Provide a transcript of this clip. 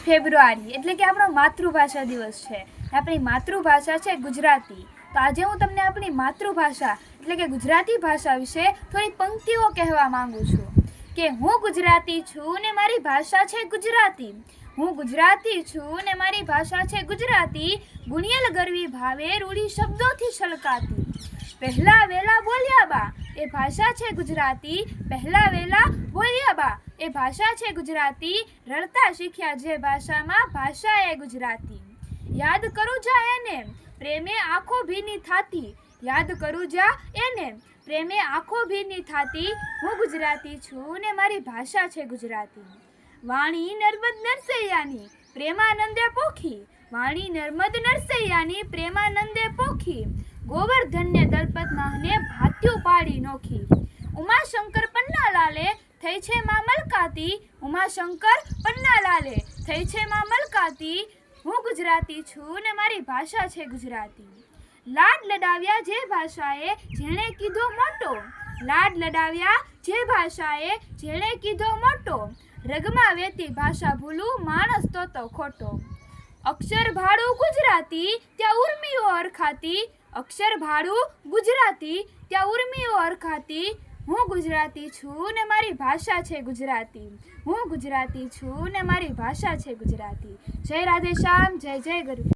ફેબ્રુઆરી એટલે કે આપણો માતૃભાષા દિવસ છે। આપણી માતૃભાષા છે ગુજરાતી। તો આજે હું તમને આપણી માતૃભાષા એટલે કે ગુજરાતી ભાષા વિશે થોડી પંક્તિઓ કહેવા માંગુ છું કે હું ગુજરાતી છું ને મારી ભાષા છે ગુજરાતી। હું ગુજરાતી છું ને મારી ભાષા છે ગુજરાતી। ગુણિયલ ગરવી ભાવે રૂડી શબ્દોથી છલકાતી। પહેલા વેલા બોલ્યા બા એ ભાષા છે ગુજરાતી। પહેલા વેલા બોલ્યા બા એ ભાષા છે ગુજરાતી। રડતા શીખ્યા જે ભાષામાં ભાષા એ ગુજરાતી। યાદ કરું જા એને પ્રેમે આંખો ભીની થાતી। યાદ કરું જા એને પ્રેમે આંખો ભીની થાતી। હું ગુજરાતી છું ને મારી ભાષા છે ગુજરાતી। વાણી નર્મદ નરસૈયાની પ્રેમાનંદે પોખી। વાણી નર્મદ નરસૈયાની પ્રેમાનંદે પોખી। ગોવર્ધનને દલપત માહને ભાત્યું પાડી નોખી। ઉમાશંકર પન્નાલાલે થઈ છે માં મલકાતી। ઉમાશંકર પન્નાલાલે થઈ છે માં મલકાતી। હું ગુજરાતી છું ને મારી ભાષા છે ગુજરાતી। લાડ લડાવ્યા જે ભાષાએ જેણે કીધો મોટો। લાડ લડાવ્યા જે ભાષાએ જેણે કીધો મોટો। રગમાં વેતી ભાષા ભૂલું માણસ તો ખોટો। અક્ષર ભાડું ગુજરાતી ત્યાં ઉર્મિઓ અરખાતી। અક્ષર ભાડું ગુજરાતી ત્યાં ઉર્મિઓ અરખાતી। હું ગુજરાતી છું ને મારી ભાષા છે ગુજરાતી। હું ગુજરાતી છું ને મારી ભાષા છે ગુજરાતી। જય રાધે શ્યામ, જય જય ગુરુ।